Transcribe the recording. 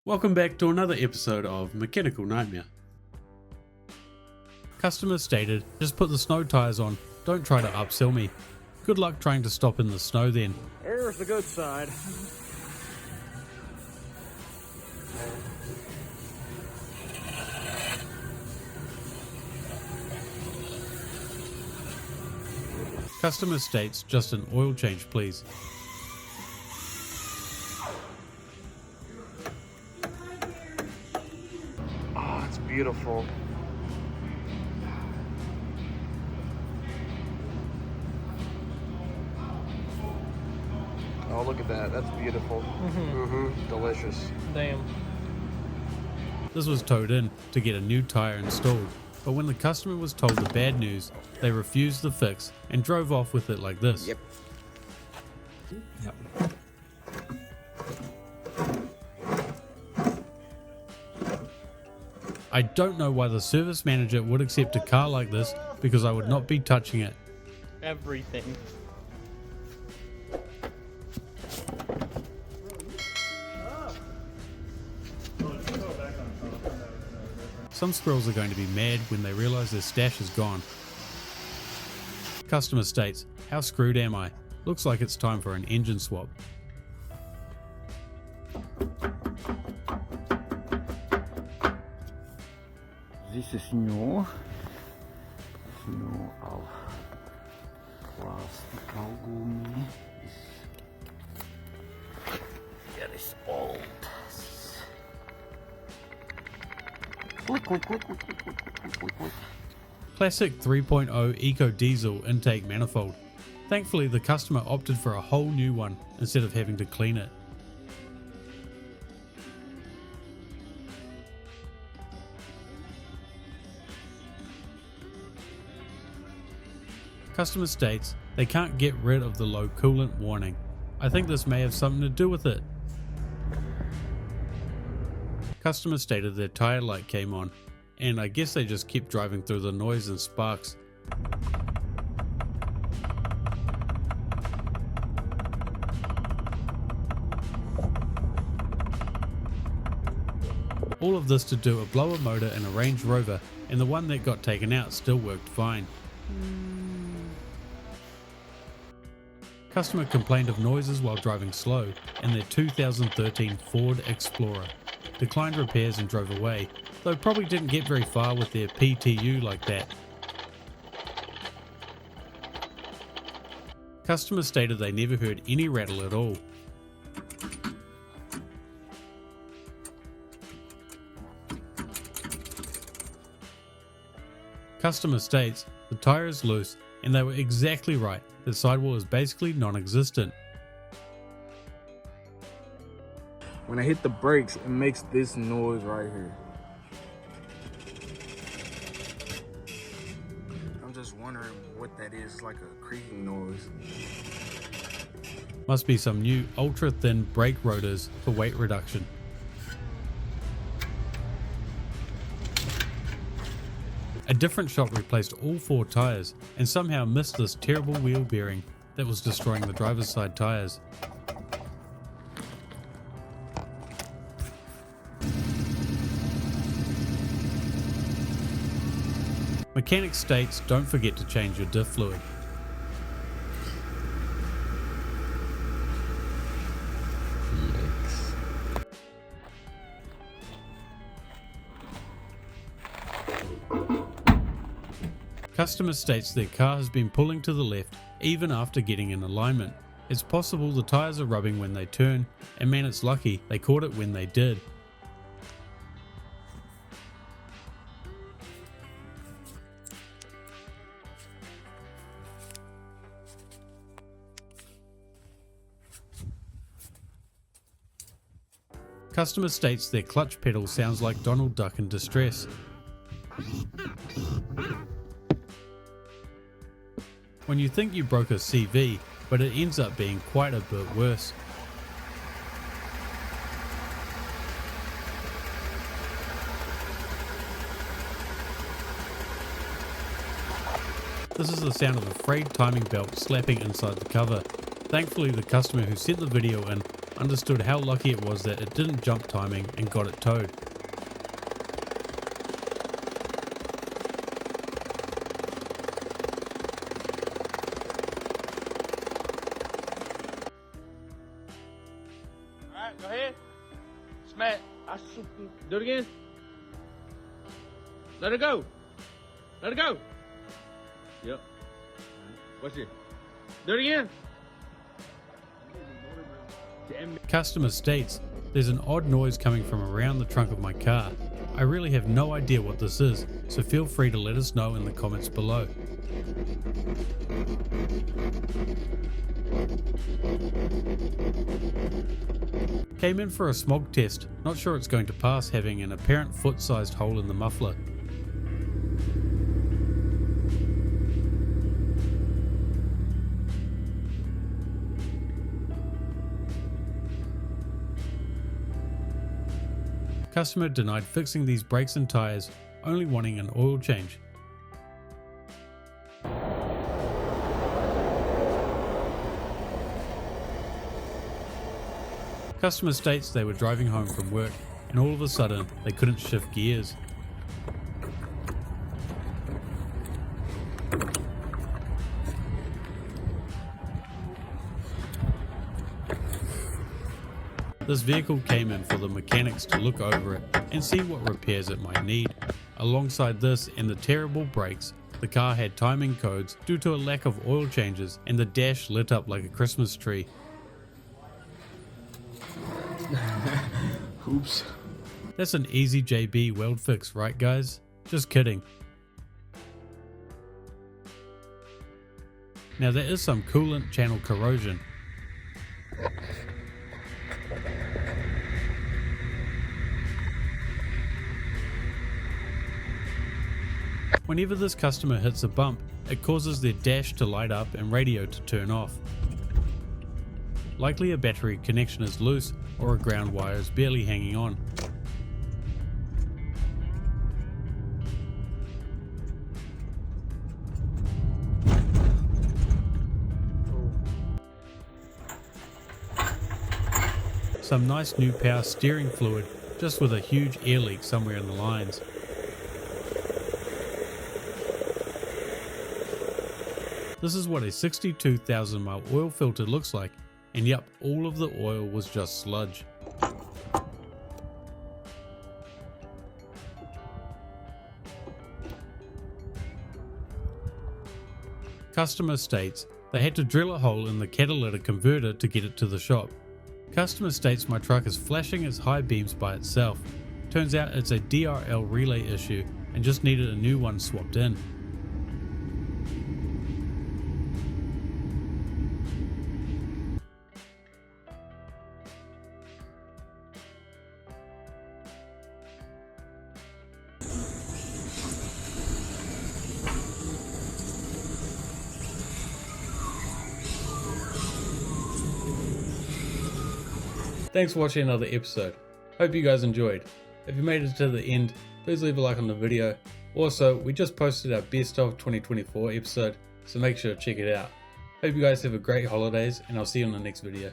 Welcome back to another episode of Mechanical Nightmare. Customer stated, just put the snow tires on, don't try to upsell me. Good luck trying to stop in the snow then. There's the good side. Customer states, just an oil change please. Oh, it's beautiful. Oh, look at that. That's beautiful. Delicious. Damn. This was towed in to get a new tire installed, but when the customer was told the bad news, they refused the fix and drove off with it like this. Yep. I don't know why the service manager would accept a car like this, because I would not be touching it. Everything. Some squirrels are going to be mad when they realize their stash is gone. Customer states, how screwed am I? Looks like it's time for an engine swap. This is new of plastic gummy. Here is old. Classic 3.0 Eco Diesel intake manifold. Thankfully the customer opted for a whole new one instead of having to clean it. Customer states they can't get rid of the low coolant warning. I think this may have something to do with it. Customer stated their tire light came on, and I guess they just kept driving through the noise and sparks. All of this to do a blower motor in a Range Rover, and the one that got taken out still worked fine. Customer complained of noises while driving slow in their 2013 Ford Explorer. Declined repairs and drove away, though probably didn't get very far with their PTU like that. Customer stated they never heard any rattle at all. Customer states the tire is loose and they were exactly right, the sidewall is basically non-existent. When I hit the brakes, it makes this noise right here. I'm just wondering what that is. It's like a creaking noise. Must be some new ultra thin brake rotors for weight reduction. A different shop replaced all 4 tires and somehow missed this terrible wheel bearing that was destroying the driver's side tires. Mechanic states don't forget to change your diff fluid. Customer states their car has been pulling to the left even after getting in alignment. It's possible the tires are rubbing when they turn, and man, it's lucky they caught it when they did. Customer states their clutch pedal sounds like Donald Duck in distress. When you think you broke a CV, but it ends up being quite a bit worse. This is the sound of a frayed timing belt slapping inside the cover. Thankfully the customer who sent the video in understood how lucky it was that it didn't jump timing and got it towed. Alright, go ahead. Smack. Do it again. Let it go. Let it go. Yep. Watch it. Do it again. Customer states, there's an odd noise coming from around the trunk of my car. I really have no idea what this is, so feel free to let us know in the comments below. Came in for a smog test, not sure it's going to pass having an apparent foot-sized hole in the muffler. Customer denied fixing these brakes and tyres, only wanting an oil change. Customer states they were driving home from work and all of a sudden they couldn't shift gears. This vehicle came in for the mechanics to look over it and see what repairs it might need. Alongside this and the terrible brakes, the car had timing codes due to a lack of oil changes and the dash lit up like a Christmas tree. Oops. That's an easy JB weld fix, right guys? Just kidding. Now there is some coolant channel corrosion. Whenever this customer hits a bump, it causes their dash to light up and radio to turn off. Likely a battery connection is loose or a ground wire is barely hanging on. Some nice new power steering fluid, just with a huge air leak somewhere in the lines. This is what a 62,000 mile oil filter looks like, and yep, all of the oil was just sludge. Customer states they had to drill a hole in the catalytic converter to get it to the shop. Customer states my truck is flashing its high beams by itself. Turns out it's a DRL relay issue and just needed a new one swapped in. Thanks for watching another episode. Hope you guys enjoyed. If you made it to the end, please leave a like on the video. Also, we just posted our best of 2024 episode, so make sure to check it out. Hope you guys have a great holidays, and I'll see you on the next video.